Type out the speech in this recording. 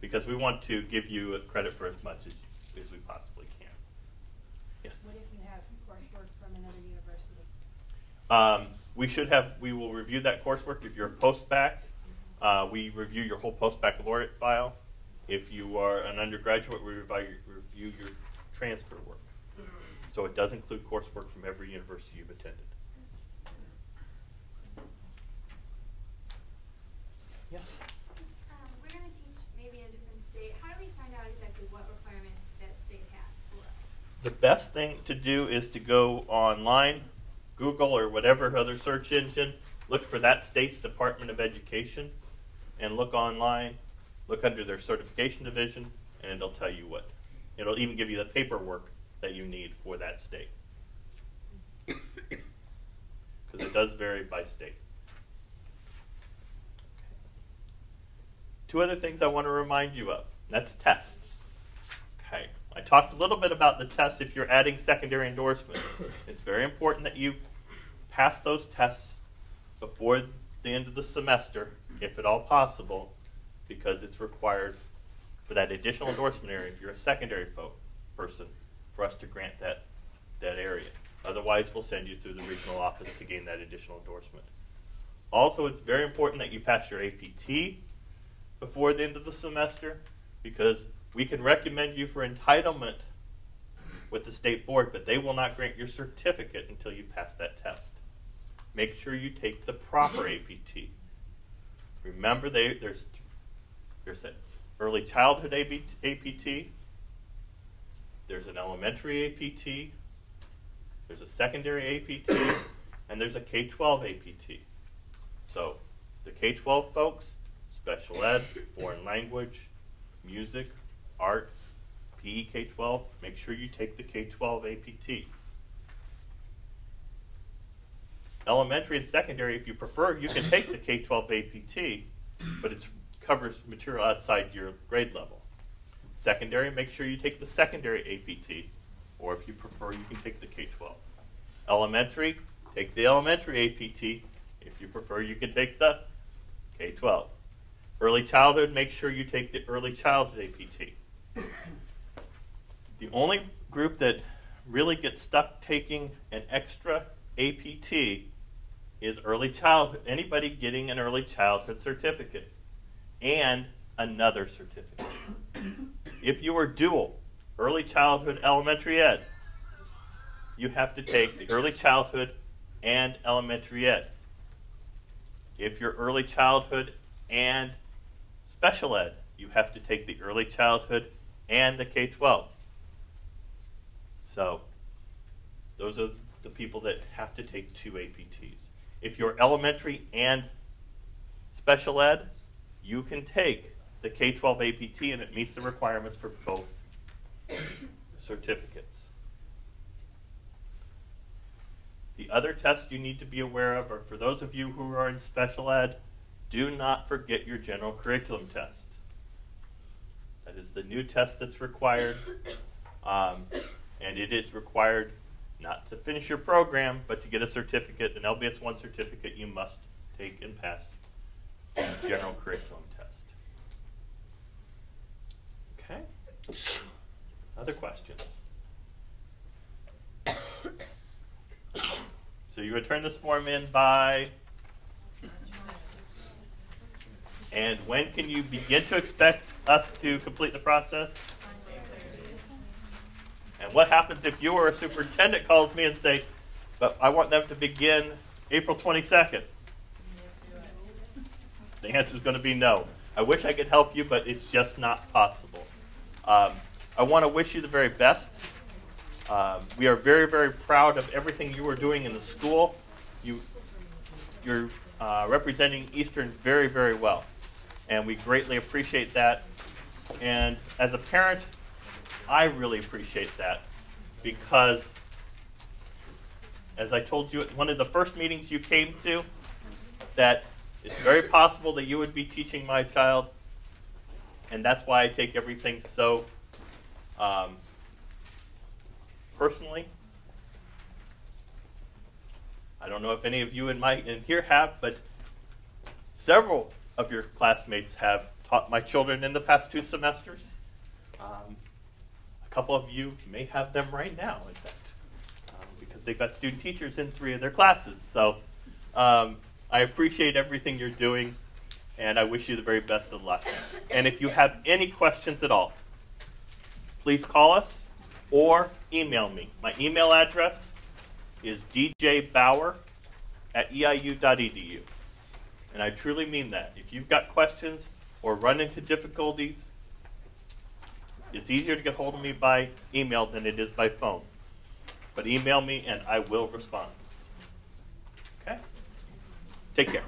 because we want to give you credit for as much as we possibly can. Yes? What if you have coursework from another university? We will review that coursework. If you're a post-bac, we review your whole post-baccalaureate file. If you are an undergraduate, we review your transfer work. So it does include coursework from every university you've attended. Yes? We're going to teach maybe in a different state. How do we find out exactly what requirements that state has for us? The best thing to do is to go online, Google or whatever other search engine, look for that state's Department of Education, and look online, look under their certification division, and it'll tell you what. It'll even give you the paperwork that you need for that state. Because it does vary by state. Two other things I want to remind you of. That's tests. Okay. I talked a little bit about the tests if you're adding secondary endorsements. It's very important that you pass those tests before the end of the semester, if at all possible, because it's required for that additional endorsement area, if you're a secondary person, for us to grant that area. Otherwise, we'll send you through the regional office to gain that additional endorsement. Also, it's very important that you pass your APT before the end of the semester, because we can recommend you for entitlement with the state board, but they will not grant your certificate until you pass that test. Make sure you take the proper APT. Remember, there's an early childhood APT, there's an elementary APT, there's a secondary APT, and there's a K-12 APT. So the K-12 folks, special ed, foreign language, music, art, PE K-12, make sure you take the K-12 APT. Elementary and secondary, if you prefer, you can take the K-12 APT, but it covers material outside your grade level. Secondary, make sure you take the secondary APT, or if you prefer, you can take the K-12. Elementary, take the elementary APT. If you prefer, you can take the K-12. Early childhood, make sure you take the early childhood APT. The only group that really gets stuck taking an extra APT is early childhood. Anybody getting an early childhood certificate and another certificate. If you are dual, early childhood, elementary ed, you have to take the early childhood and elementary ed. If you're early childhood and special ed, you have to take the early childhood and the K-12. So those are the people that have to take two APTs. If you're elementary and special ed, you can take the K-12 APT and it meets the requirements for both certificates. The other test you need to be aware of are for those of you who are in special ed, do not forget your general curriculum test. That is the new test that's required, and it is required not to finish your program, but to get a certificate, an LBS 1 certificate, you must take and pass the general curriculum test. Okay? Other questions? So you return this form in by, and when can you begin to expect us to complete the process? And what happens if you or a superintendent calls me and say, but I want them to begin April 22nd? The answer is going to be no. I wish I could help you, but it's just not possible. I want to wish you the very best. We are very, very proud of everything you are doing in the school. You're representing Eastern very, very well, and we greatly appreciate that. And as a parent, I really appreciate that because, as I told you at one of the first meetings you came to, that it's very possible that you would be teaching my child, and that's why I take everything so personally. I don't know if any of you in here have, but several of your classmates have taught my children in the past 2 semesters. A couple of you may have them right now, in fact, because they've got student teachers in 3 of their classes. So I appreciate everything you're doing, and I wish you the very best of luck. And if you have any questions at all, please call us or email me. My email address is djbauer@eiu.edu. And I truly mean that. If you've got questions or run into difficulties, it's easier to get hold of me by email than it is by phone. But email me and I will respond. Okay? Take care.